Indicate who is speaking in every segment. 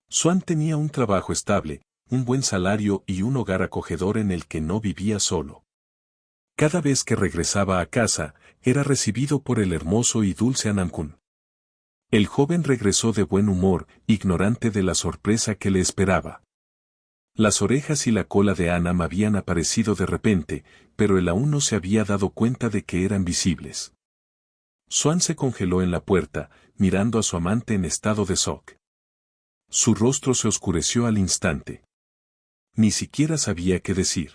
Speaker 1: Swan tenía un trabajo estable, un buen salario y un hogar acogedor en el que no vivía solo. Cada vez que regresaba a casa, era recibido por el hermoso y dulce Anam-kun. El joven regresó de buen humor, ignorante de la sorpresa que le esperaba. Las orejas y la cola de Anam habían aparecido de repente, pero él aún no se había dado cuenta de que eran visibles. Swan se congeló en la puerta, mirando a su amante en estado de shock. Su rostro se oscureció al instante. Ni siquiera sabía qué decir.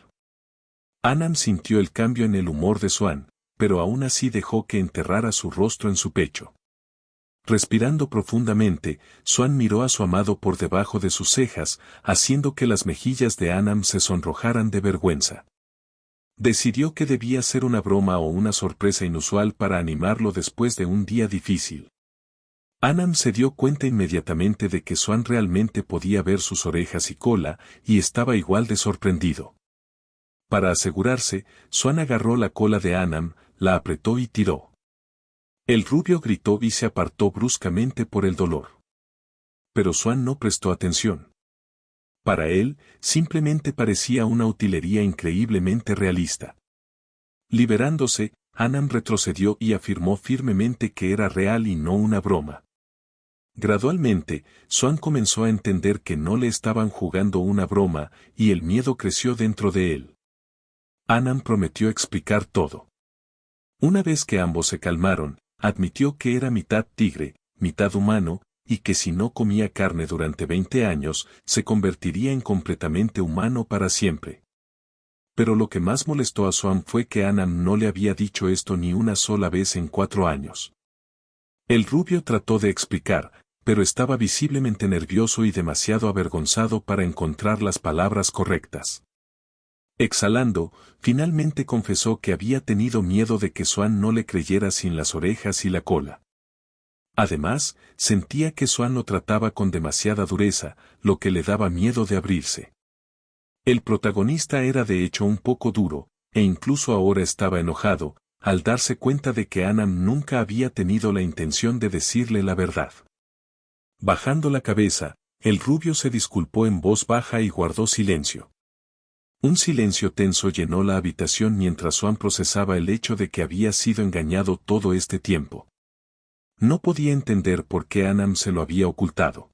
Speaker 1: Anam sintió el cambio en el humor de Swan, pero aún así dejó que enterrara su rostro en su pecho. Respirando profundamente, Swan miró a su amado por debajo de sus cejas, haciendo que las mejillas de Anam se sonrojaran de vergüenza. Decidió que debía ser una broma o una sorpresa inusual para animarlo después de un día difícil. Anam se dio cuenta inmediatamente de que Swan realmente podía ver sus orejas y cola, y estaba igual de sorprendido. Para asegurarse, Swan agarró la cola de Anam, la apretó y tiró. El rubio gritó y se apartó bruscamente por el dolor. Pero Swan no prestó atención. Para él, simplemente parecía una utilería increíblemente realista. Liberándose, Anam retrocedió y afirmó firmemente que era real y no una broma. Gradualmente, Swan comenzó a entender que no le estaban jugando una broma, y el miedo creció dentro de él. Anam prometió explicar todo. Una vez que ambos se calmaron, admitió que era mitad tigre, mitad humano, y que si no comía carne durante 20 años, se convertiría en completamente humano para siempre. Pero lo que más molestó a Swan fue que Anam no le había dicho esto ni una sola vez en 4 años. El rubio trató de explicar, pero estaba visiblemente nervioso y demasiado avergonzado para encontrar las palabras correctas. Exhalando, finalmente confesó que había tenido miedo de que Swan no le creyera sin las orejas y la cola. Además, sentía que Swan lo trataba con demasiada dureza, lo que le daba miedo de abrirse. El protagonista era de hecho un poco duro, e incluso ahora estaba enojado, al darse cuenta de que Anam nunca había tenido la intención de decirle la verdad. Bajando la cabeza, el rubio se disculpó en voz baja y guardó silencio. Un silencio tenso llenó la habitación mientras Swan procesaba el hecho de que había sido engañado todo este tiempo. No podía entender por qué Anam se lo había ocultado.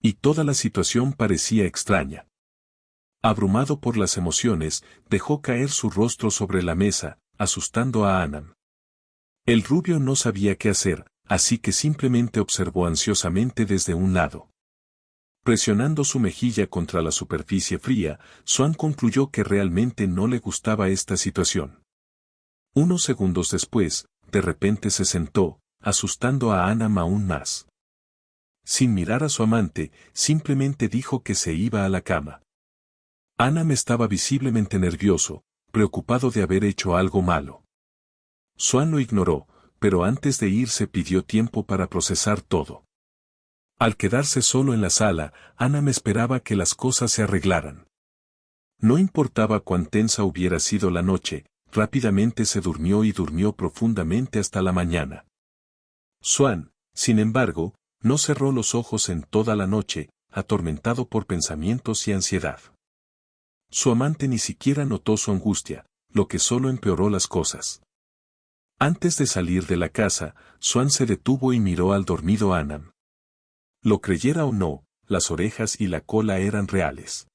Speaker 1: Y toda la situación parecía extraña. Abrumado por las emociones, dejó caer su rostro sobre la mesa, asustando a Anam. El rubio no sabía qué hacer, así que simplemente observó ansiosamente desde un lado. Presionando su mejilla contra la superficie fría, Swan concluyó que realmente no le gustaba esta situación. Unos segundos después, de repente se sentó, asustando a Anam aún más. Sin mirar a su amante, simplemente dijo que se iba a la cama. Anam estaba visiblemente nervioso, preocupado de haber hecho algo malo. Swan lo ignoró, pero antes de irse pidió tiempo para procesar todo. Al quedarse solo en la sala, Anam esperaba que las cosas se arreglaran. No importaba cuán tensa hubiera sido la noche, rápidamente se durmió y durmió profundamente hasta la mañana. Swan, sin embargo, no cerró los ojos en toda la noche, atormentado por pensamientos y ansiedad. Su amante ni siquiera notó su angustia, lo que solo empeoró las cosas. Antes de salir de la casa, Swan se detuvo y miró al dormido Anam. Lo creyera o no, las orejas y la cola eran reales.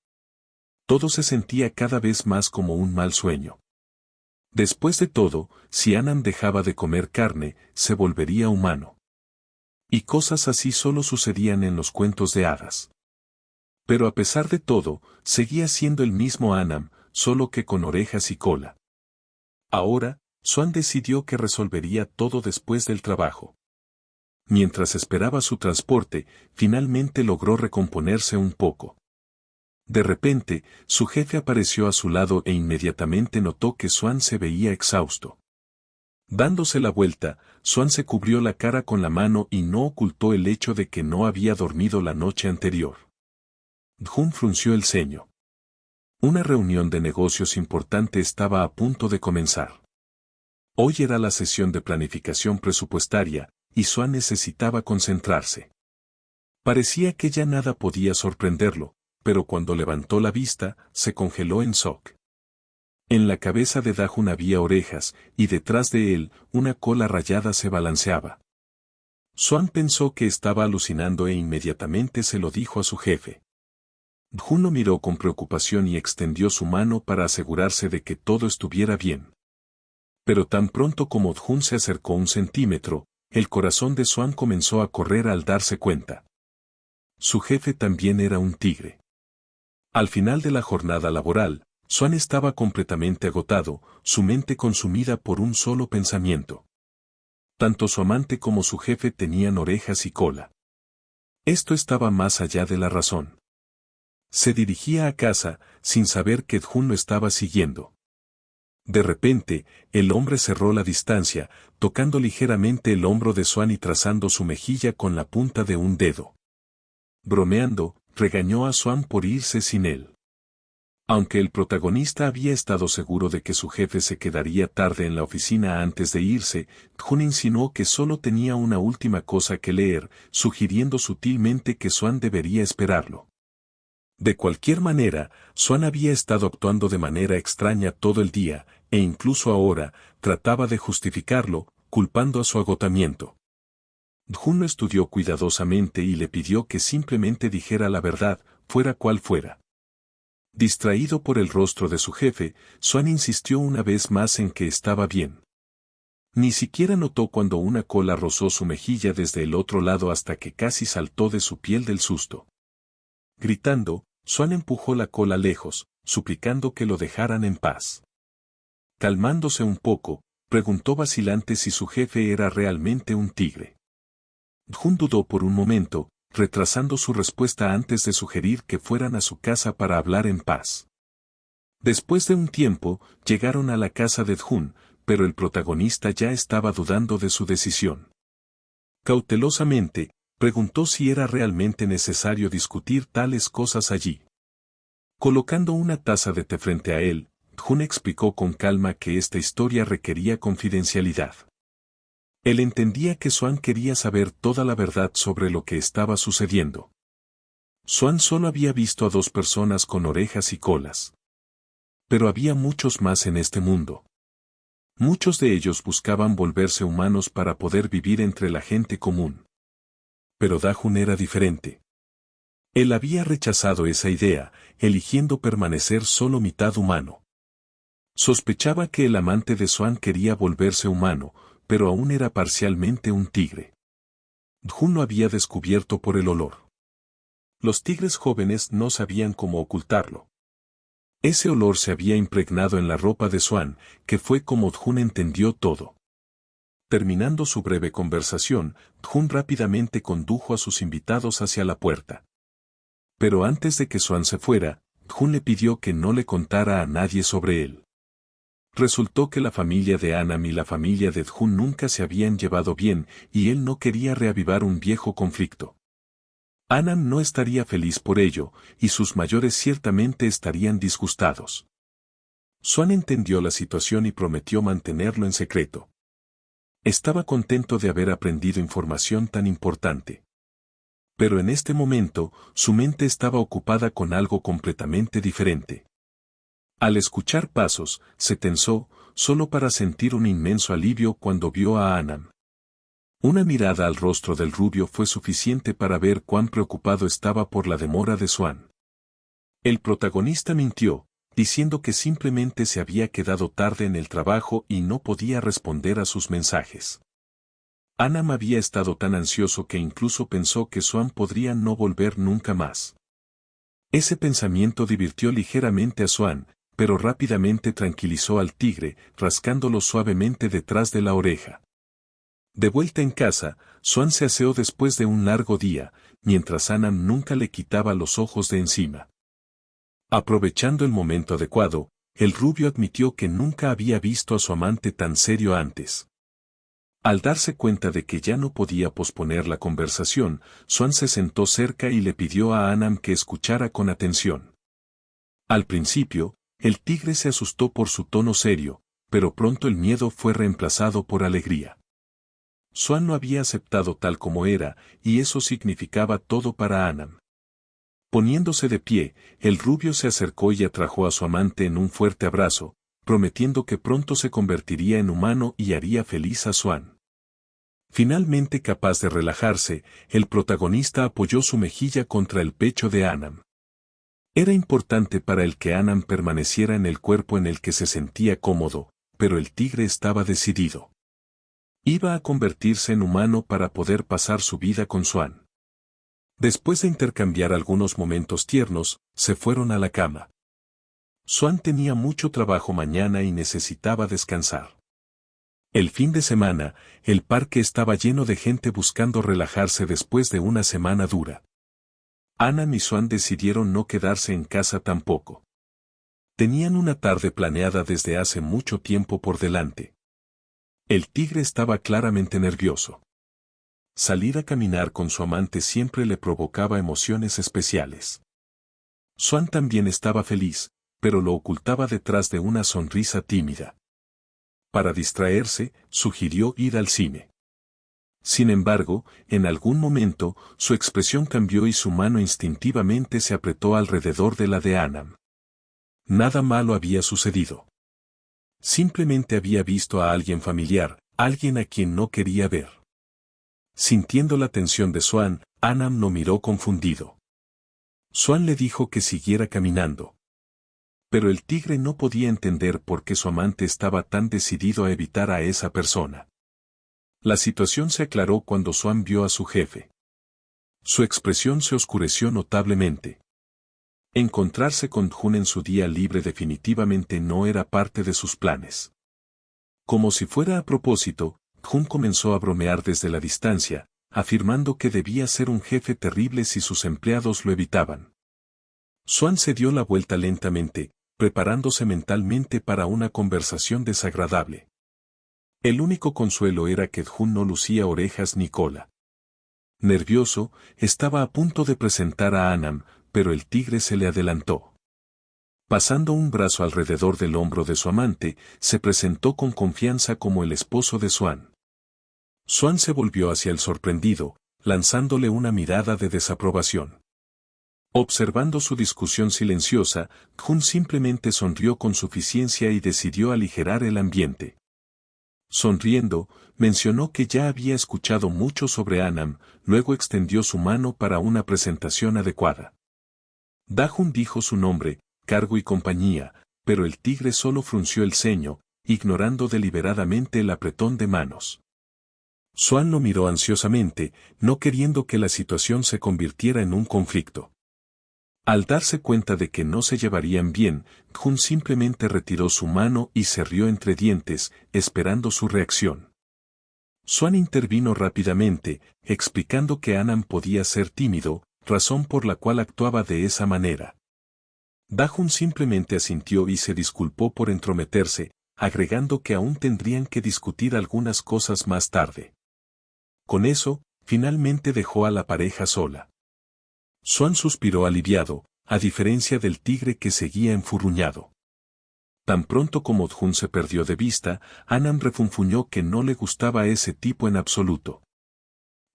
Speaker 1: Todo se sentía cada vez más como un mal sueño. Después de todo, si Anam dejaba de comer carne, se volvería humano. Y cosas así solo sucedían en los cuentos de hadas. Pero a pesar de todo, seguía siendo el mismo Anam, solo que con orejas y cola. Ahora, Swan decidió que resolvería todo después del trabajo. Mientras esperaba su transporte, finalmente logró recomponerse un poco. De repente, su jefe apareció a su lado e inmediatamente notó que Swan se veía exhausto. Dándose la vuelta, Swan se cubrió la cara con la mano y no ocultó el hecho de que no había dormido la noche anterior. Jun frunció el ceño. Una reunión de negocios importante estaba a punto de comenzar. Hoy era la sesión de planificación presupuestaria, y Swan necesitaba concentrarse. Parecía que ya nada podía sorprenderlo, pero cuando levantó la vista, se congeló en shock. En la cabeza de Dajun había orejas, y detrás de él, una cola rayada se balanceaba. Swan pensó que estaba alucinando e inmediatamente se lo dijo a su jefe. Djun lo miró con preocupación y extendió su mano para asegurarse de que todo estuviera bien. Pero tan pronto como Djun se acercó 1 centímetro, el corazón de Swan comenzó a correr al darse cuenta. Su jefe también era un tigre. Al final de la jornada laboral, Swan estaba completamente agotado, su mente consumida por un solo pensamiento. Tanto su amante como su jefe tenían orejas y cola. Esto estaba más allá de la razón. Se dirigía a casa, sin saber que Djun lo estaba siguiendo. De repente, el hombre cerró la distancia, tocando ligeramente el hombro de Swan y trazando su mejilla con la punta de un dedo. Bromeando, regañó a Swan por irse sin él. Aunque el protagonista había estado seguro de que su jefe se quedaría tarde en la oficina antes de irse, Djun insinuó que solo tenía una última cosa que leer, sugiriendo sutilmente que Swan debería esperarlo. De cualquier manera, Swan había estado actuando de manera extraña todo el día, e incluso ahora, trataba de justificarlo, culpando a su agotamiento. Djun lo estudió cuidadosamente y le pidió que simplemente dijera la verdad, fuera cual fuera. Distraído por el rostro de su jefe, Swan insistió una vez más en que estaba bien. Ni siquiera notó cuando una cola rozó su mejilla desde el otro lado hasta que casi saltó de su piel del susto. Gritando, Swan empujó la cola lejos, suplicando que lo dejaran en paz. Calmándose un poco, preguntó vacilante si su jefe era realmente un tigre. Djun dudó por un momento, retrasando su respuesta antes de sugerir que fueran a su casa para hablar en paz. Después de un tiempo, llegaron a la casa de Djun, pero el protagonista ya estaba dudando de su decisión. Cautelosamente, preguntó si era realmente necesario discutir tales cosas allí. Colocando una taza de té frente a él, Djun explicó con calma que esta historia requería confidencialidad. Él entendía que Swan quería saber toda la verdad sobre lo que estaba sucediendo. Swan solo había visto a 2 personas con orejas y colas. Pero había muchos más en este mundo. Muchos de ellos buscaban volverse humanos para poder vivir entre la gente común. Pero Dajun era diferente. Él había rechazado esa idea, eligiendo permanecer solo mitad humano. Sospechaba que el amante de Swan quería volverse humano, pero aún era parcialmente un tigre. Djun lo había descubierto por el olor. Los tigres jóvenes no sabían cómo ocultarlo. Ese olor se había impregnado en la ropa de Swan, que fue como Djun entendió todo. Terminando su breve conversación, Djun rápidamente condujo a sus invitados hacia la puerta. Pero antes de que Swan se fuera, Djun le pidió que no le contara a nadie sobre él. Resultó que la familia de Anam y la familia de Djun nunca se habían llevado bien, y él no quería reavivar un viejo conflicto. Anam no estaría feliz por ello, y sus mayores ciertamente estarían disgustados. Swan entendió la situación y prometió mantenerlo en secreto. Estaba contento de haber aprendido información tan importante. Pero en este momento, su mente estaba ocupada con algo completamente diferente. Al escuchar pasos, se tensó, solo para sentir un inmenso alivio cuando vio a Anam. Una mirada al rostro del rubio fue suficiente para ver cuán preocupado estaba por la demora de Swan. El protagonista mintió, diciendo que simplemente se había quedado tarde en el trabajo y no podía responder a sus mensajes. Anam había estado tan ansioso que incluso pensó que Swan podría no volver nunca más. Ese pensamiento divirtió ligeramente a Swan, pero rápidamente tranquilizó al tigre, rascándolo suavemente detrás de la oreja. De vuelta en casa, Swan se aseó después de un largo día, mientras Anam nunca le quitaba los ojos de encima. Aprovechando el momento adecuado, el rubio admitió que nunca había visto a su amante tan serio antes. Al darse cuenta de que ya no podía posponer la conversación, Swan se sentó cerca y le pidió a Anam que escuchara con atención. Al principio, el tigre se asustó por su tono serio, pero pronto el miedo fue reemplazado por alegría. Swan lo había aceptado tal como era, y eso significaba todo para Anam. Poniéndose de pie, el rubio se acercó y atrajo a su amante en un fuerte abrazo, prometiendo que pronto se convertiría en humano y haría feliz a Swan. Finalmente capaz de relajarse, el protagonista apoyó su mejilla contra el pecho de Anam. Era importante para él que Anam permaneciera en el cuerpo en el que se sentía cómodo, pero el tigre estaba decidido. Iba a convertirse en humano para poder pasar su vida con Swan. Después de intercambiar algunos momentos tiernos, se fueron a la cama. Swan tenía mucho trabajo mañana y necesitaba descansar. El fin de semana, el parque estaba lleno de gente buscando relajarse después de una semana dura. Anam y Swan decidieron no quedarse en casa tampoco. Tenían una tarde planeada desde hace mucho tiempo por delante. El tigre estaba claramente nervioso. Salir a caminar con su amante siempre le provocaba emociones especiales. Swan también estaba feliz, pero lo ocultaba detrás de una sonrisa tímida. Para distraerse, sugirió ir al cine. Sin embargo, en algún momento, su expresión cambió y su mano instintivamente se apretó alrededor de la de Anam. Nada malo había sucedido. Simplemente había visto a alguien familiar, alguien a quien no quería ver. Sintiendo la tensión de Swan, Anam lo miró confundido. Swan le dijo que siguiera caminando. Pero el tigre no podía entender por qué su amante estaba tan decidido a evitar a esa persona. La situación se aclaró cuando Swan vio a su jefe. Su expresión se oscureció notablemente. Encontrarse con Jun en su día libre definitivamente no era parte de sus planes. Como si fuera a propósito, Jun comenzó a bromear desde la distancia, afirmando que debía ser un jefe terrible si sus empleados lo evitaban. Swan se dio la vuelta lentamente, preparándose mentalmente para una conversación desagradable. El único consuelo era que Jun no lucía orejas ni cola. Nervioso, estaba a punto de presentar a Anam, pero el tigre se le adelantó. Pasando un brazo alrededor del hombro de su amante, se presentó con confianza como el esposo de Swan. Swan se volvió hacia el sorprendido, lanzándole una mirada de desaprobación. Observando su discusión silenciosa, Jun simplemente sonrió con suficiencia y decidió aligerar el ambiente. Sonriendo, mencionó que ya había escuchado mucho sobre Anam, luego extendió su mano para una presentación adecuada. Dajun dijo su nombre, cargo y compañía, pero el tigre solo frunció el ceño, ignorando deliberadamente el apretón de manos. Swan lo miró ansiosamente, no queriendo que la situación se convirtiera en un conflicto. Al darse cuenta de que no se llevarían bien, Jun simplemente retiró su mano y se rió entre dientes, esperando su reacción. Swan intervino rápidamente, explicando que Anam podía ser tímido, razón por la cual actuaba de esa manera. Dajun simplemente asintió y se disculpó por entrometerse, agregando que aún tendrían que discutir algunas cosas más tarde. Con eso, finalmente dejó a la pareja sola. Swan suspiró aliviado, a diferencia del tigre que seguía enfurruñado. Tan pronto como Jun se perdió de vista, Anam refunfuñó que no le gustaba ese tipo en absoluto.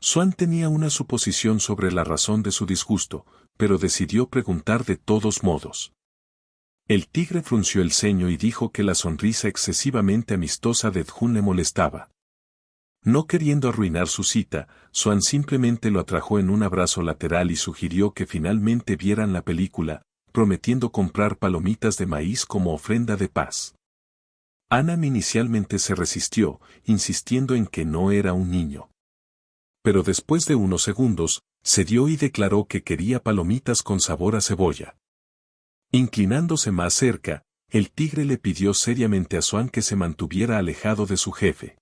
Speaker 1: Swan tenía una suposición sobre la razón de su disgusto, pero decidió preguntar de todos modos. El tigre frunció el ceño y dijo que la sonrisa excesivamente amistosa de Jun le molestaba. No queriendo arruinar su cita, Swan simplemente lo atrajo en un abrazo lateral y sugirió que finalmente vieran la película, prometiendo comprar palomitas de maíz como ofrenda de paz. Anam inicialmente se resistió, insistiendo en que no era un niño. Pero después de unos segundos, cedió y declaró que quería palomitas con sabor a cebolla. Inclinándose más cerca, el tigre le pidió seriamente a Swan que se mantuviera alejado de su jefe.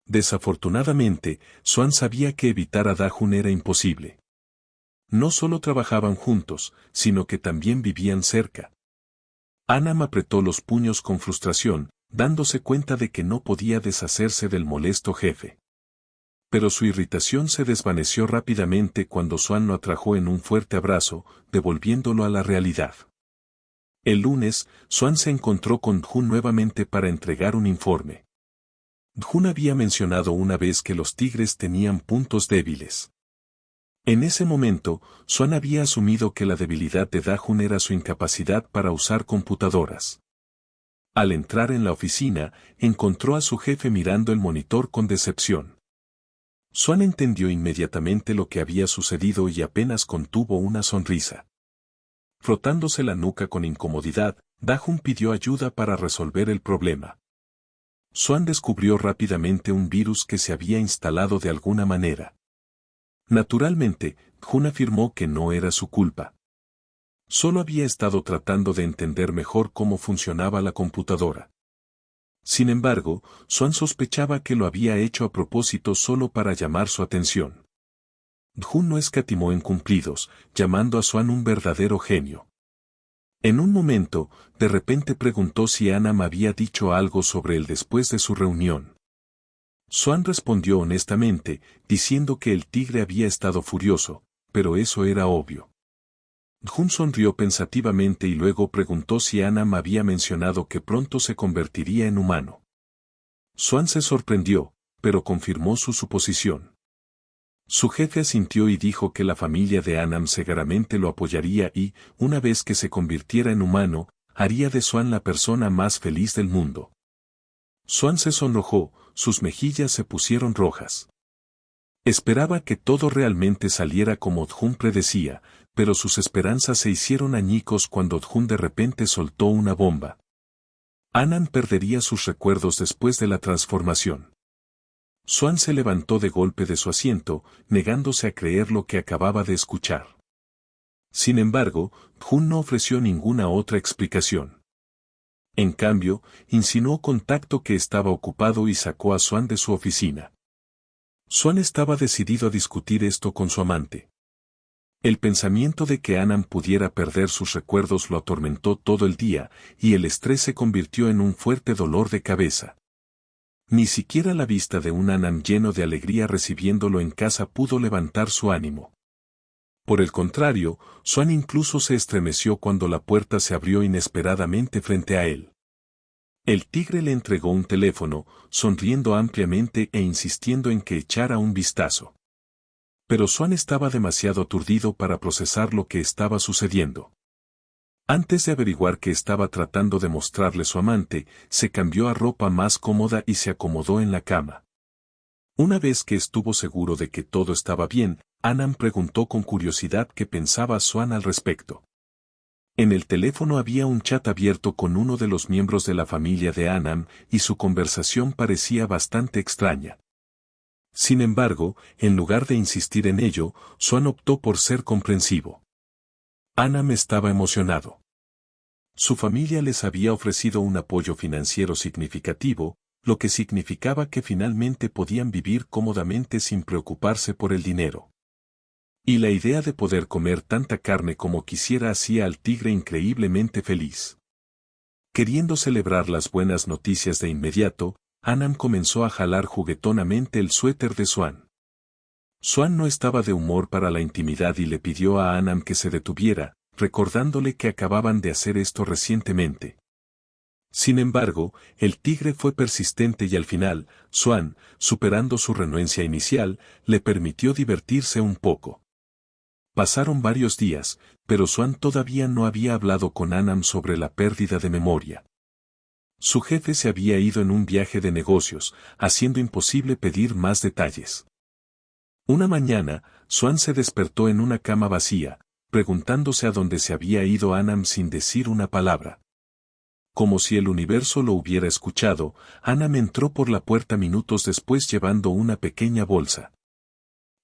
Speaker 1: Desafortunadamente, Swan sabía que evitar a Dajun era imposible. No solo trabajaban juntos, sino que también vivían cerca. Anam apretó los puños con frustración, dándose cuenta de que no podía deshacerse del molesto jefe. Pero su irritación se desvaneció rápidamente cuando Swan lo atrajo en un fuerte abrazo, devolviéndolo a la realidad. El lunes, Swan se encontró con Jun nuevamente para entregar un informe. Jun había mencionado una vez que los tigres tenían puntos débiles. En ese momento, Swan había asumido que la debilidad de Da-Jun era su incapacidad para usar computadoras. Al entrar en la oficina, encontró a su jefe mirando el monitor con decepción. Swan entendió inmediatamente lo que había sucedido y apenas contuvo una sonrisa. Frotándose la nuca con incomodidad, Da-Jun pidió ayuda para resolver el problema. Swan descubrió rápidamente un virus que se había instalado de alguna manera. Naturalmente, Jun afirmó que no era su culpa. Solo había estado tratando de entender mejor cómo funcionaba la computadora. Sin embargo, Swan sospechaba que lo había hecho a propósito solo para llamar su atención. Jun no escatimó en cumplidos, llamando a Swan un verdadero genio. En un momento, de repente preguntó si Anam había dicho algo sobre él después de su reunión. Swan respondió honestamente, diciendo que el tigre había estado furioso, pero eso era obvio. Jun sonrió pensativamente y luego preguntó si Anam había mencionado que pronto se convertiría en humano. Swan se sorprendió, pero confirmó su suposición. Su jefe asintió y dijo que la familia de Anam seguramente lo apoyaría y, una vez que se convirtiera en humano, haría de Swan la persona más feliz del mundo. Swan se sonrojó, sus mejillas se pusieron rojas. Esperaba que todo realmente saliera como Jun predecía, pero sus esperanzas se hicieron añicos cuando Jun de repente soltó una bomba. Anam perdería sus recuerdos después de la transformación. Swan se levantó de golpe de su asiento, negándose a creer lo que acababa de escuchar. Sin embargo, Jun no ofreció ninguna otra explicación. En cambio, insinuó con tacto que estaba ocupado y sacó a Swan de su oficina. Swan estaba decidido a discutir esto con su amante. El pensamiento de que Anam pudiera perder sus recuerdos lo atormentó todo el día, y el estrés se convirtió en un fuerte dolor de cabeza. Ni siquiera la vista de un Anam lleno de alegría recibiéndolo en casa pudo levantar su ánimo. Por el contrario, Swan incluso se estremeció cuando la puerta se abrió inesperadamente frente a él. El tigre le entregó un teléfono, sonriendo ampliamente e insistiendo en que echara un vistazo. Pero Swan estaba demasiado aturdido para procesar lo que estaba sucediendo. Antes de averiguar qué estaba tratando de mostrarle su amante, se cambió a ropa más cómoda y se acomodó en la cama. Una vez que estuvo seguro de que todo estaba bien, Anam preguntó con curiosidad qué pensaba Swan al respecto. En el teléfono había un chat abierto con uno de los miembros de la familia de Anam, y su conversación parecía bastante extraña. Sin embargo, en lugar de insistir en ello, Swan optó por ser comprensivo. Anam estaba emocionado. Su familia les había ofrecido un apoyo financiero significativo, lo que significaba que finalmente podían vivir cómodamente sin preocuparse por el dinero. Y la idea de poder comer tanta carne como quisiera hacía al tigre increíblemente feliz. Queriendo celebrar las buenas noticias de inmediato, Anam comenzó a jalar juguetonamente el suéter de Swan. Swan no estaba de humor para la intimidad y le pidió a Anam que se detuviera, recordándole que acababan de hacer esto recientemente. Sin embargo, el tigre fue persistente y al final, Swan, superando su renuencia inicial, le permitió divertirse un poco. Pasaron varios días, pero Swan todavía no había hablado con Anam sobre la pérdida de memoria. Su jefe se había ido en un viaje de negocios, haciendo imposible pedir más detalles. Una mañana, Swan se despertó en una cama vacía, preguntándose a dónde se había ido Anam sin decir una palabra. Como si el universo lo hubiera escuchado, Anam entró por la puerta minutos después llevando una pequeña bolsa.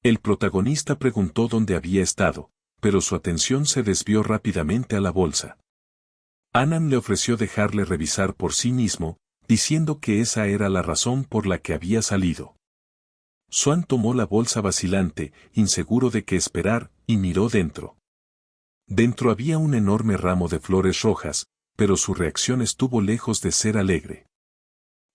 Speaker 1: El protagonista preguntó dónde había estado, pero su atención se desvió rápidamente a la bolsa. Anam le ofreció dejarle revisar por sí mismo, diciendo que esa era la razón por la que había salido. Swan tomó la bolsa vacilante, inseguro de qué esperar, y miró dentro. Dentro había un enorme ramo de flores rojas, pero su reacción estuvo lejos de ser alegre.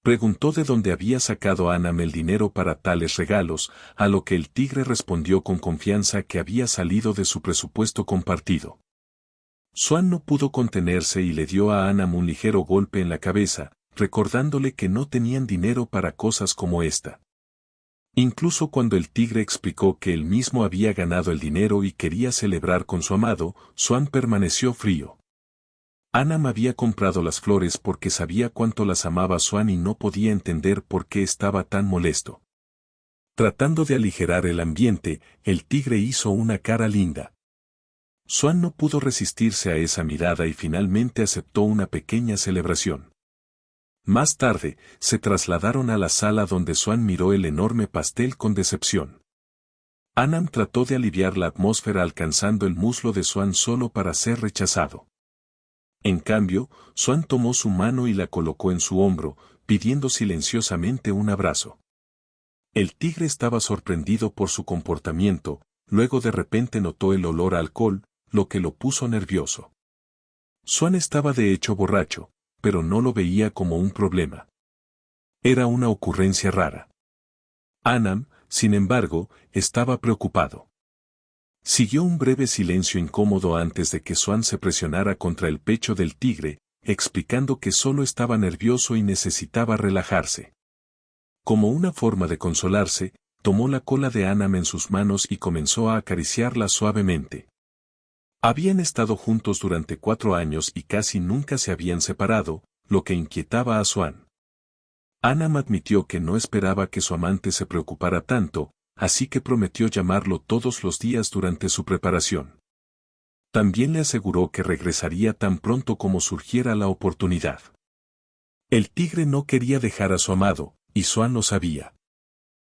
Speaker 1: Preguntó de dónde había sacado Anam el dinero para tales regalos, a lo que el tigre respondió con confianza que había salido de su presupuesto compartido. Swan no pudo contenerse y le dio a Anam un ligero golpe en la cabeza, recordándole que no tenían dinero para cosas como esta. Incluso cuando el tigre explicó que él mismo había ganado el dinero y quería celebrar con su amado, Swan permaneció frío. Anam había comprado las flores porque sabía cuánto las amaba Swan y no podía entender por qué estaba tan molesto. Tratando de aligerar el ambiente, el tigre hizo una cara linda. Swan no pudo resistirse a esa mirada y finalmente aceptó una pequeña celebración. Más tarde, se trasladaron a la sala donde Swan miró el enorme pastel con decepción. Anam trató de aliviar la atmósfera alcanzando el muslo de Swan solo para ser rechazado. En cambio, Swan tomó su mano y la colocó en su hombro, pidiendo silenciosamente un abrazo. El tigre estaba sorprendido por su comportamiento, luego de repente notó el olor a alcohol, lo que lo puso nervioso. Swan estaba de hecho borracho, pero no lo veía como un problema. Era una ocurrencia rara. Anam, sin embargo, estaba preocupado. Siguió un breve silencio incómodo antes de que Swan se presionara contra el pecho del tigre, explicando que solo estaba nervioso y necesitaba relajarse. Como una forma de consolarse, tomó la cola de Anam en sus manos y comenzó a acariciarla suavemente. Habían estado juntos durante 4 años y casi nunca se habían separado, lo que inquietaba a Swan. Anam admitió que no esperaba que su amante se preocupara tanto, así que prometió llamarlo todos los días durante su preparación. También le aseguró que regresaría tan pronto como surgiera la oportunidad. El tigre no quería dejar a su amado, y Swan lo sabía.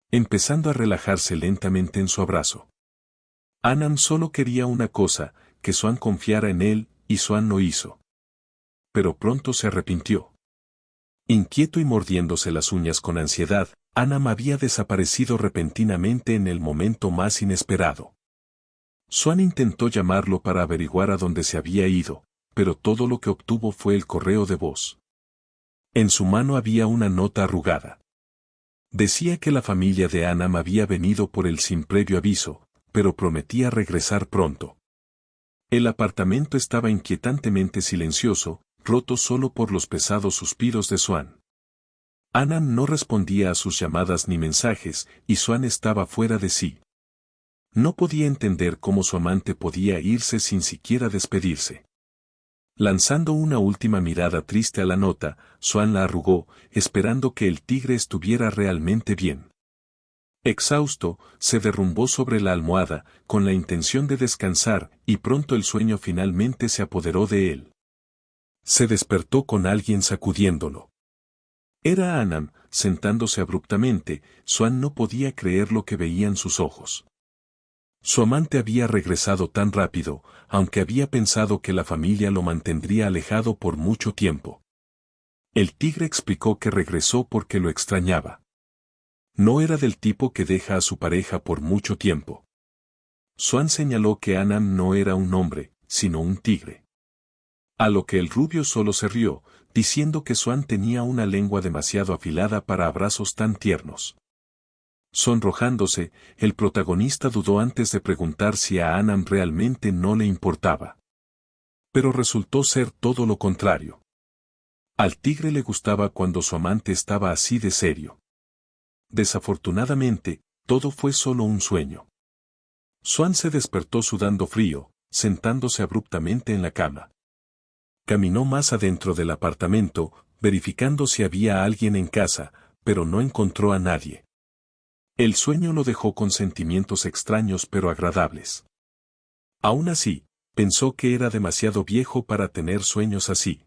Speaker 1: Empezando a relajarse lentamente en su abrazo. Anam solo quería una cosa, que Swan confiara en él, y Swan lo hizo. Pero pronto se arrepintió. Inquieto y mordiéndose las uñas con ansiedad, Anam había desaparecido repentinamente en el momento más inesperado. Swan intentó llamarlo para averiguar a dónde se había ido, pero todo lo que obtuvo fue el correo de voz. En su mano había una nota arrugada. Decía que la familia de Anam había venido por él sin previo aviso, pero prometía regresar pronto. El apartamento estaba inquietantemente silencioso, roto solo por los pesados suspiros de Swan. Anam no respondía a sus llamadas ni mensajes, y Swan estaba fuera de sí. No podía entender cómo su amante podía irse sin siquiera despedirse. Lanzando una última mirada triste a la nota, Swan la arrugó, esperando que el tigre estuviera realmente bien. Exhausto, se derrumbó sobre la almohada, con la intención de descansar, y pronto el sueño finalmente se apoderó de él. Se despertó con alguien sacudiéndolo. Era Anam, sentándose abruptamente. Swan no podía creer lo que veían sus ojos. Su amante había regresado tan rápido, aunque había pensado que la familia lo mantendría alejado por mucho tiempo. El tigre explicó que regresó porque lo extrañaba. No era del tipo que deja a su pareja por mucho tiempo. Swan señaló que Anam no era un hombre, sino un tigre. A lo que el rubio solo se rió, diciendo que Swan tenía una lengua demasiado afilada para abrazos tan tiernos. Sonrojándose, el protagonista dudó antes de preguntar si a Anam realmente no le importaba. Pero resultó ser todo lo contrario. Al tigre le gustaba cuando su amante estaba así de serio. Desafortunadamente, todo fue solo un sueño. Swan se despertó sudando frío, sentándose abruptamente en la cama. Caminó más adentro del apartamento, verificando si había alguien en casa, pero no encontró a nadie. El sueño lo dejó con sentimientos extraños pero agradables. Aún así, pensó que era demasiado viejo para tener sueños así.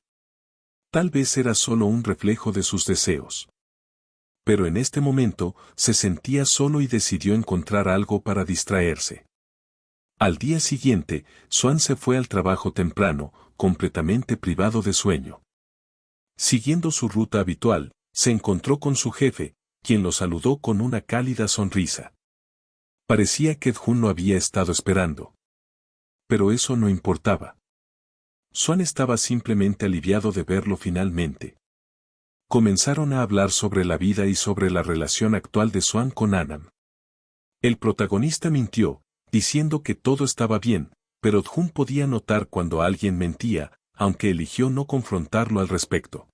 Speaker 1: Tal vez era solo un reflejo de sus deseos. Pero en este momento, se sentía solo y decidió encontrar algo para distraerse. Al día siguiente, Swan se fue al trabajo temprano, completamente privado de sueño. Siguiendo su ruta habitual, se encontró con su jefe, quien lo saludó con una cálida sonrisa. Parecía que Jun lo había estado esperando. Pero eso no importaba. Swan estaba simplemente aliviado de verlo finalmente. Comenzaron a hablar sobre la vida y sobre la relación actual de Swan con Anam. El protagonista mintió, diciendo que todo estaba bien, pero Jun podía notar cuando alguien mentía, aunque eligió no confrontarlo al respecto.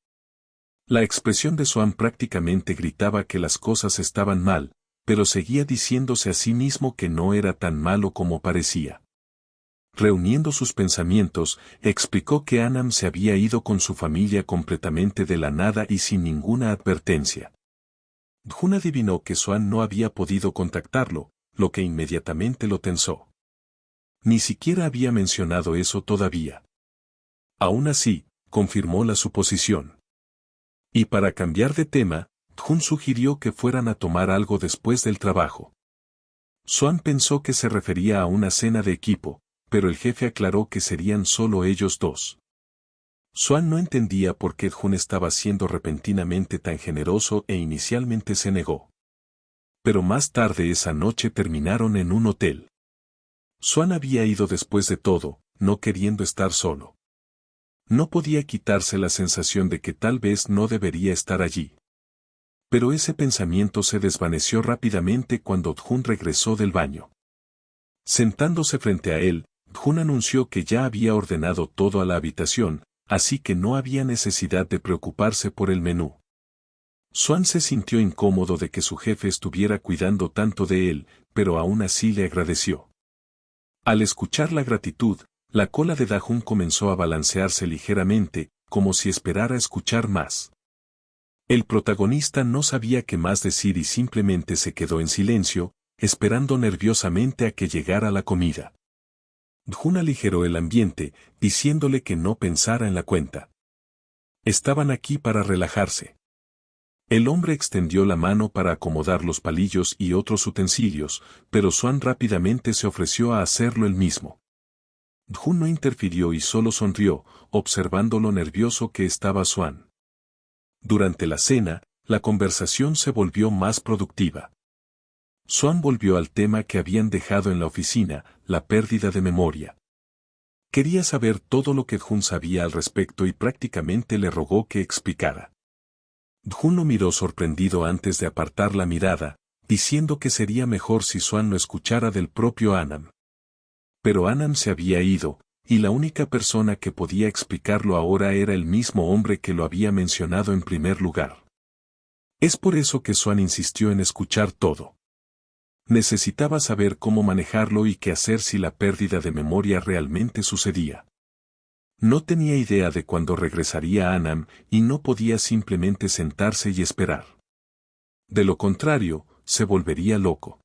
Speaker 1: La expresión de Swan prácticamente gritaba que las cosas estaban mal, pero seguía diciéndose a sí mismo que no era tan malo como parecía. Reuniendo sus pensamientos, explicó que Annam se había ido con su familia completamente de la nada y sin ninguna advertencia. Jun adivinó que Swan no había podido contactarlo, lo que inmediatamente lo tensó. Ni siquiera había mencionado eso todavía. Aún así, confirmó la suposición. Y para cambiar de tema, Jun sugirió que fueran a tomar algo después del trabajo. Swan pensó que se refería a una cena de equipo, pero el jefe aclaró que serían solo ellos dos. Swan no entendía por qué Jun estaba siendo repentinamente tan generoso e inicialmente se negó. Pero más tarde esa noche terminaron en un hotel. Swan había ido después de todo, no queriendo estar solo. No podía quitarse la sensación de que tal vez no debería estar allí. Pero ese pensamiento se desvaneció rápidamente cuando Jun regresó del baño. Sentándose frente a él, Jun anunció que ya había ordenado todo a la habitación, así que no había necesidad de preocuparse por el menú. Swan se sintió incómodo de que su jefe estuviera cuidando tanto de él, pero aún así le agradeció. Al escuchar la gratitud, la cola de Da-Jun comenzó a balancearse ligeramente, como si esperara escuchar más. El protagonista no sabía qué más decir y simplemente se quedó en silencio, esperando nerviosamente a que llegara la comida. Jun aligeró el ambiente, diciéndole que no pensara en la cuenta. Estaban aquí para relajarse. El hombre extendió la mano para acomodar los palillos y otros utensilios, pero Swan rápidamente se ofreció a hacerlo él mismo. Jun no interfirió y solo sonrió, observando lo nervioso que estaba Swan. Durante la cena, la conversación se volvió más productiva. Swan volvió al tema que habían dejado en la oficina, la pérdida de memoria. Quería saber todo lo que Jun sabía al respecto y prácticamente le rogó que explicara. Jun lo miró sorprendido antes de apartar la mirada, diciendo que sería mejor si Swan lo escuchara del propio Annam. Pero Annam se había ido, y la única persona que podía explicarlo ahora era el mismo hombre que lo había mencionado en primer lugar. Es por eso que Swan insistió en escuchar todo. Necesitaba saber cómo manejarlo y qué hacer si la pérdida de memoria realmente sucedía. No tenía idea de cuándo regresaría Annam y no podía simplemente sentarse y esperar. De lo contrario, se volvería loco.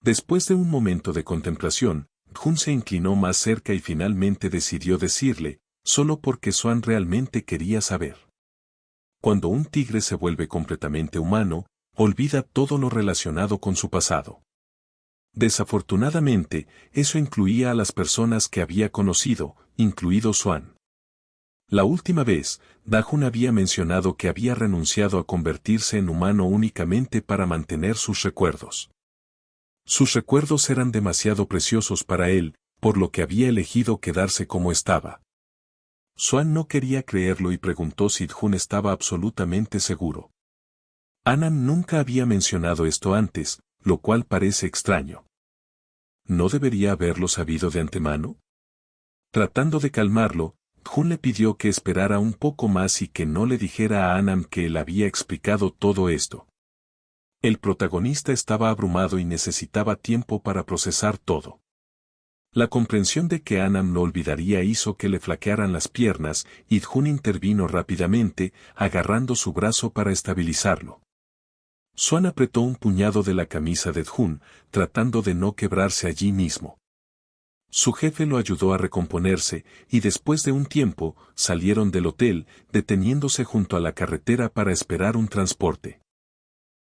Speaker 1: Después de un momento de contemplación, Jun se inclinó más cerca y finalmente decidió decirle, solo porque Swan realmente quería saber. Cuando un tigre se vuelve completamente humano, olvida todo lo relacionado con su pasado. Desafortunadamente, eso incluía a las personas que había conocido, incluido Swan. La última vez, Da-Jun había mencionado que había renunciado a convertirse en humano únicamente para mantener sus recuerdos. Sus recuerdos eran demasiado preciosos para él, por lo que había elegido quedarse como estaba. Swan no quería creerlo y preguntó si Jun estaba absolutamente seguro. Annam nunca había mencionado esto antes, lo cual parece extraño. ¿No debería haberlo sabido de antemano? Tratando de calmarlo, Jun le pidió que esperara un poco más y que no le dijera a Annam que él había explicado todo esto. El protagonista estaba abrumado y necesitaba tiempo para procesar todo. La comprensión de que Annam lo olvidaría hizo que le flaquearan las piernas y Jun intervino rápidamente, agarrando su brazo para estabilizarlo. Swan apretó un puñado de la camisa de Jun, tratando de no quebrarse allí mismo. Su jefe lo ayudó a recomponerse, y después de un tiempo, salieron del hotel, deteniéndose junto a la carretera para esperar un transporte.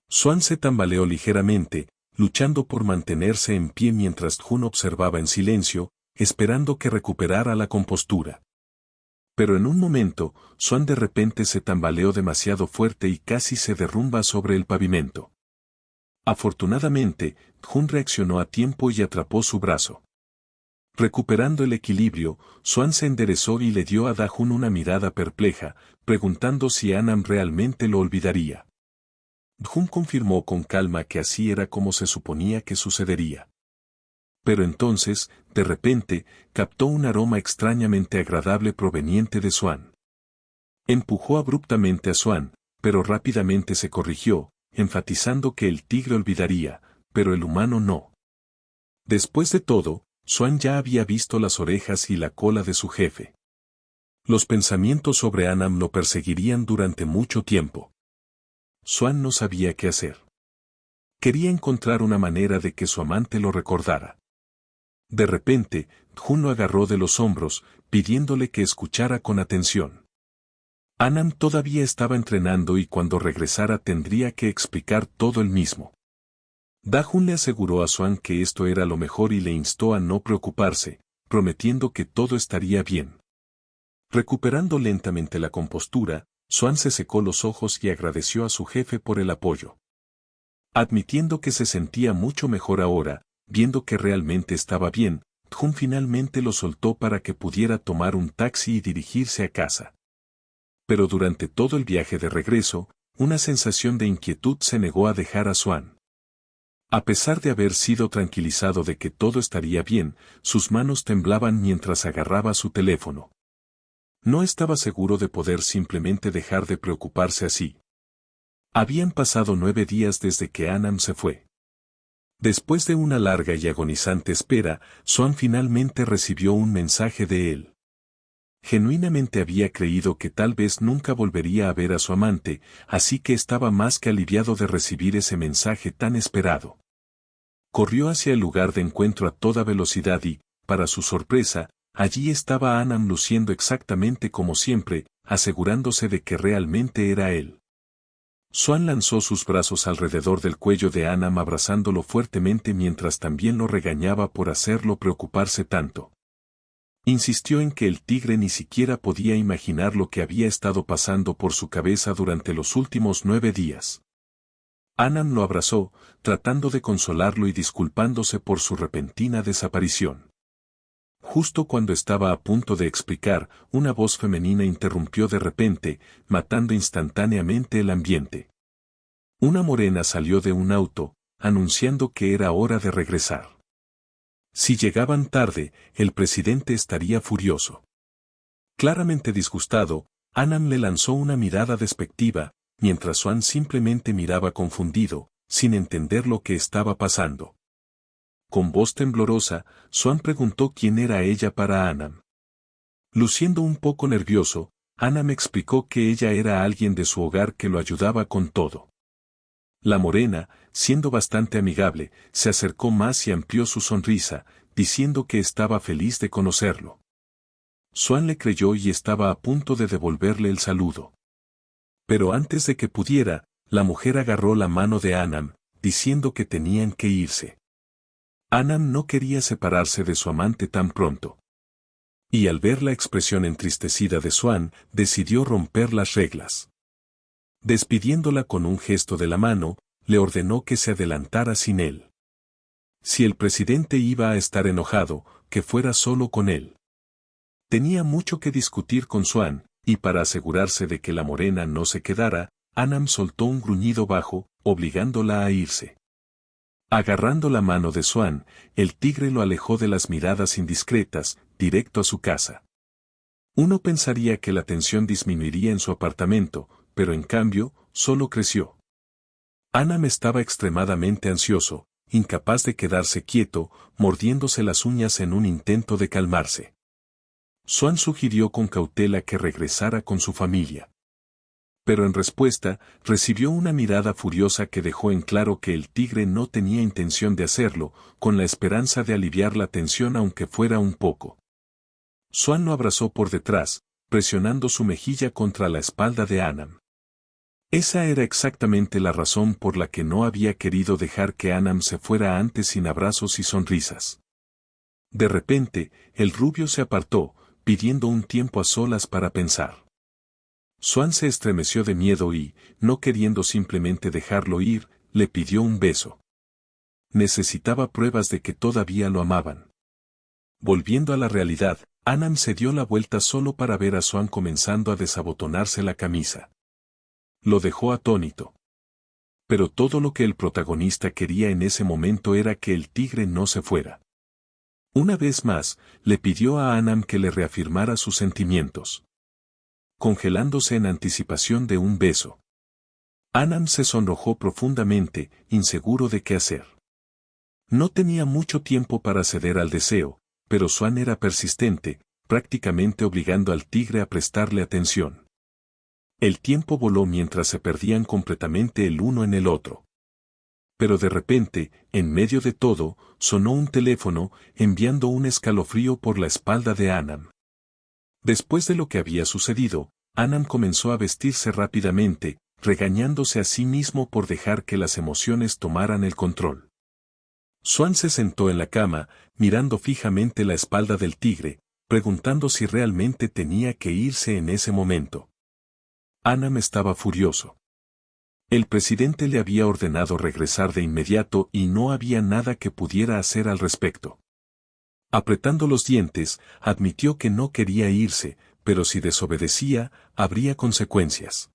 Speaker 1: Swan se tambaleó ligeramente, luchando por mantenerse en pie mientras Jun observaba en silencio, esperando que recuperara la compostura. Pero en un momento, Swan de repente se tambaleó demasiado fuerte y casi se derrumba sobre el pavimento. Afortunadamente, Jun reaccionó a tiempo y atrapó su brazo. Recuperando el equilibrio, Swan se enderezó y le dio a Da-Jun una mirada perpleja, preguntando si Annam realmente lo olvidaría. Jun confirmó con calma que así era como se suponía que sucedería. Pero entonces, de repente, captó un aroma extrañamente agradable proveniente de Swan. Empujó abruptamente a Swan, pero rápidamente se corrigió, enfatizando que el tigre olvidaría, pero el humano no. Después de todo, Swan ya había visto las orejas y la cola de su jefe. Los pensamientos sobre Annam lo perseguirían durante mucho tiempo. Swan no sabía qué hacer. Quería encontrar una manera de que su amante lo recordara. De repente, Jun lo agarró de los hombros, pidiéndole que escuchara con atención. Annam todavía estaba entrenando y cuando regresara tendría que explicar todo él mismo. Da-Jun le aseguró a Swan que esto era lo mejor y le instó a no preocuparse, prometiendo que todo estaría bien. Recuperando lentamente la compostura, Swan se secó los ojos y agradeció a su jefe por el apoyo. Admitiendo que se sentía mucho mejor ahora, viendo que realmente estaba bien, Jun finalmente lo soltó para que pudiera tomar un taxi y dirigirse a casa. Pero durante todo el viaje de regreso, una sensación de inquietud se negó a dejar a Swan. A pesar de haber sido tranquilizado de que todo estaría bien, sus manos temblaban mientras agarraba su teléfono. No estaba seguro de poder simplemente dejar de preocuparse así. Habían pasado 9 días desde que Annam se fue. Después de una larga y agonizante espera, Swan finalmente recibió un mensaje de él. Genuinamente había creído que tal vez nunca volvería a ver a su amante, así que estaba más que aliviado de recibir ese mensaje tan esperado. Corrió hacia el lugar de encuentro a toda velocidad y, para su sorpresa, allí estaba Annam luciendo exactamente como siempre, asegurándose de que realmente era él. Swan lanzó sus brazos alrededor del cuello de Annam abrazándolo fuertemente mientras también lo regañaba por hacerlo preocuparse tanto. Insistió en que el tigre ni siquiera podía imaginar lo que había estado pasando por su cabeza durante los últimos 9 días. Annam lo abrazó, tratando de consolarlo y disculpándose por su repentina desaparición. Justo cuando estaba a punto de explicar, una voz femenina interrumpió de repente, matando instantáneamente el ambiente. Una morena salió de un auto, anunciando que era hora de regresar. Si llegaban tarde, el presidente estaría furioso. Claramente disgustado, Annam le lanzó una mirada despectiva, mientras Swan simplemente miraba confundido, sin entender lo que estaba pasando. Con voz temblorosa, Swan preguntó quién era ella para Annam. Luciendo un poco nervioso, Annam explicó que ella era alguien de su hogar que lo ayudaba con todo. La morena, siendo bastante amigable, se acercó más y amplió su sonrisa, diciendo que estaba feliz de conocerlo. Swan le creyó y estaba a punto de devolverle el saludo. Pero antes de que pudiera, la mujer agarró la mano de Annam, diciendo que tenían que irse. Annam no quería separarse de su amante tan pronto. Y al ver la expresión entristecida de Swan, decidió romper las reglas. Despidiéndola con un gesto de la mano, le ordenó que se adelantara sin él. Si el presidente iba a estar enojado, que fuera solo con él. Tenía mucho que discutir con Swan, y para asegurarse de que la morena no se quedara, Annam soltó un gruñido bajo, obligándola a irse. Agarrando la mano de Swan, el tigre lo alejó de las miradas indiscretas, directo a su casa. Uno pensaría que la tensión disminuiría en su apartamento, pero en cambio, solo creció. Annam estaba extremadamente ansioso, incapaz de quedarse quieto, mordiéndose las uñas en un intento de calmarse. Swan sugirió con cautela que regresara con su familia. Pero en respuesta, recibió una mirada furiosa que dejó en claro que el tigre no tenía intención de hacerlo, con la esperanza de aliviar la tensión aunque fuera un poco. Swan lo abrazó por detrás, presionando su mejilla contra la espalda de Annam. Esa era exactamente la razón por la que no había querido dejar que Annam se fuera antes sin abrazos y sonrisas. De repente, el rubio se apartó, pidiendo un tiempo a solas para pensar. Swan se estremeció de miedo y, no queriendo simplemente dejarlo ir, le pidió un beso. Necesitaba pruebas de que todavía lo amaban. Volviendo a la realidad, Annam se dio la vuelta solo para ver a Swan comenzando a desabotonarse la camisa. Lo dejó atónito. Pero todo lo que el protagonista quería en ese momento era que el tigre no se fuera. Una vez más, le pidió a Annam que le reafirmara sus sentimientos. congelándose en anticipación de un beso. Anam se sonrojó profundamente, inseguro de qué hacer. No tenía mucho tiempo para ceder al deseo, pero Swan era persistente, prácticamente obligando al tigre a prestarle atención. El tiempo voló mientras se perdían completamente el uno en el otro. Pero de repente, en medio de todo, sonó un teléfono, enviando un escalofrío por la espalda de Anam. Después de lo que había sucedido, Anam comenzó a vestirse rápidamente, regañándose a sí mismo por dejar que las emociones tomaran el control. Swan se sentó en la cama, mirando fijamente la espalda del tigre, preguntando si realmente tenía que irse en ese momento. Anam estaba furioso. El presidente le había ordenado regresar de inmediato y no había nada que pudiera hacer al respecto. Apretando los dientes, admitió que no quería irse, pero si desobedecía, habría consecuencias.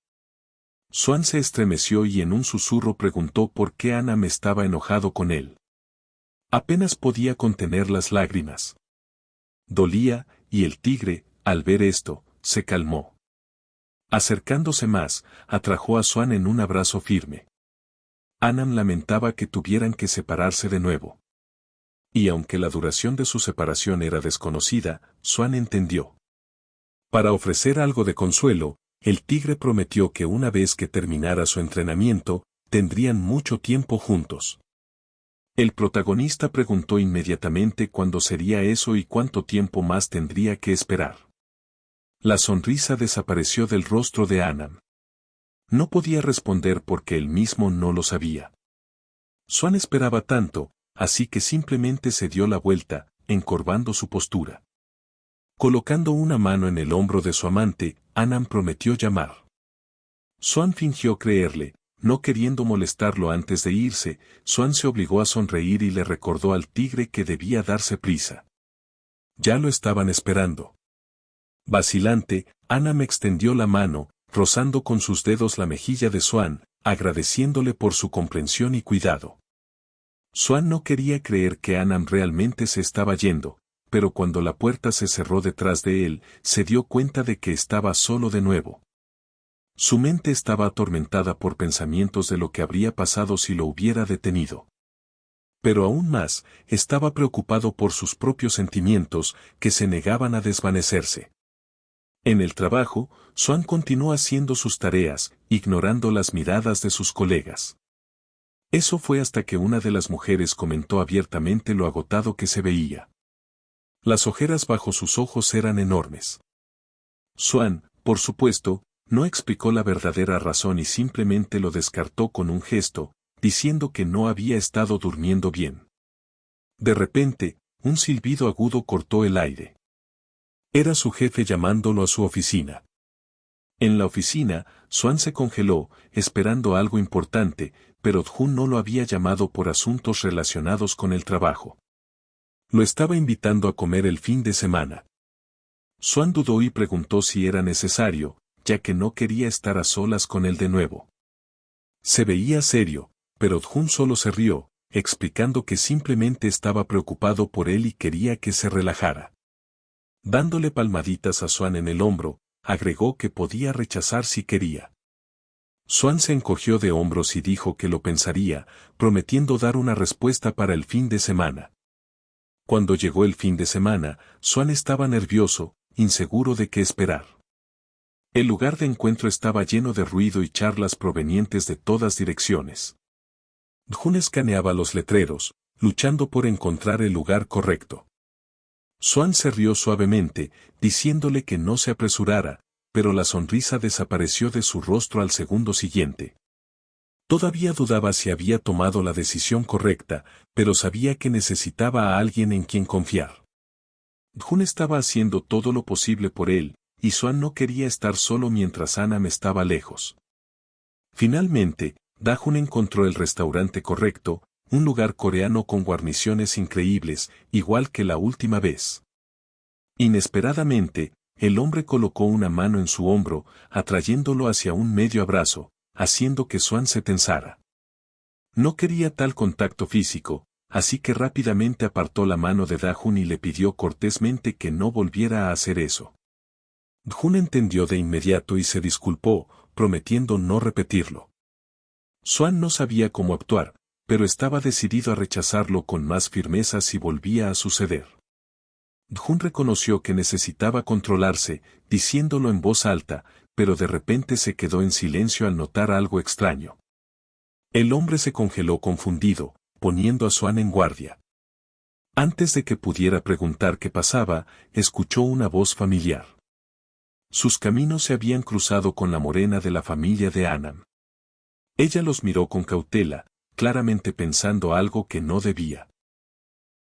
Speaker 1: Swan se estremeció y en un susurro preguntó por qué Anam estaba enojado con él. Apenas podía contener las lágrimas. Dolía, y el tigre, al ver esto, se calmó. Acercándose más, atrajo a Swan en un abrazo firme. Anam lamentaba que tuvieran que separarse de nuevo. Y aunque la duración de su separación era desconocida, Swan entendió. Para ofrecer algo de consuelo, el tigre prometió que una vez que terminara su entrenamiento, tendrían mucho tiempo juntos. El protagonista preguntó inmediatamente cuándo sería eso y cuánto tiempo más tendría que esperar. La sonrisa desapareció del rostro de Anam. No podía responder porque él mismo no lo sabía. Swan esperaba tanto, así que simplemente se dio la vuelta, encorvando su postura. Colocando una mano en el hombro de su amante, Anam prometió llamar. Swan fingió creerle, no queriendo molestarlo antes de irse. Swan se obligó a sonreír y le recordó al tigre que debía darse prisa. Ya lo estaban esperando. Vacilante, Anam extendió la mano, rozando con sus dedos la mejilla de Swan, agradeciéndole por su comprensión y cuidado. Swan no quería creer que Anam realmente se estaba yendo, pero cuando la puerta se cerró detrás de él, se dio cuenta de que estaba solo de nuevo. Su mente estaba atormentada por pensamientos de lo que habría pasado si lo hubiera detenido. Pero aún más, estaba preocupado por sus propios sentimientos, que se negaban a desvanecerse. En el trabajo, Swan continuó haciendo sus tareas, ignorando las miradas de sus colegas. Eso fue hasta que una de las mujeres comentó abiertamente lo agotado que se veía. Las ojeras bajo sus ojos eran enormes. Swan, por supuesto, no explicó la verdadera razón y simplemente lo descartó con un gesto, diciendo que no había estado durmiendo bien. De repente, un silbido agudo cortó el aire. Era su jefe llamándolo a su oficina. En la oficina, Swan se congeló, esperando algo importante, pero Jun no lo había llamado por asuntos relacionados con el trabajo. Lo estaba invitando a comer el fin de semana. Swan dudó y preguntó si era necesario, ya que no quería estar a solas con él de nuevo. Se veía serio, pero Jun solo se rió, explicando que simplemente estaba preocupado por él y quería que se relajara. Dándole palmaditas a Swan en el hombro, agregó que podía rechazar si quería. Swan se encogió de hombros y dijo que lo pensaría, prometiendo dar una respuesta para el fin de semana. Cuando llegó el fin de semana, Swan estaba nervioso, inseguro de qué esperar. El lugar de encuentro estaba lleno de ruido y charlas provenientes de todas direcciones. Jun escaneaba los letreros, luchando por encontrar el lugar correcto. Swan se rió suavemente, diciéndole que no se apresurara, pero la sonrisa desapareció de su rostro al segundo siguiente. Todavía dudaba si había tomado la decisión correcta, pero sabía que necesitaba a alguien en quien confiar. Jun estaba haciendo todo lo posible por él, y Swan no quería estar solo mientras Anam estaba lejos. Finalmente, Dajun encontró el restaurante correcto, un lugar coreano con guarniciones increíbles, igual que la última vez. Inesperadamente, el hombre colocó una mano en su hombro, atrayéndolo hacia un medio abrazo, haciendo que Swan se tensara. No quería tal contacto físico, así que rápidamente apartó la mano de Dajun y le pidió cortésmente que no volviera a hacer eso. Jun entendió de inmediato y se disculpó, prometiendo no repetirlo. Swan no sabía cómo actuar, pero estaba decidido a rechazarlo con más firmeza si volvía a suceder. Jun reconoció que necesitaba controlarse, diciéndolo en voz alta, pero de repente se quedó en silencio al notar algo extraño. El hombre se congeló confundido, poniendo a Swan en guardia. Antes de que pudiera preguntar qué pasaba, escuchó una voz familiar. Sus caminos se habían cruzado con la morena de la familia de Anam. Ella los miró con cautela, claramente pensando algo que no debía.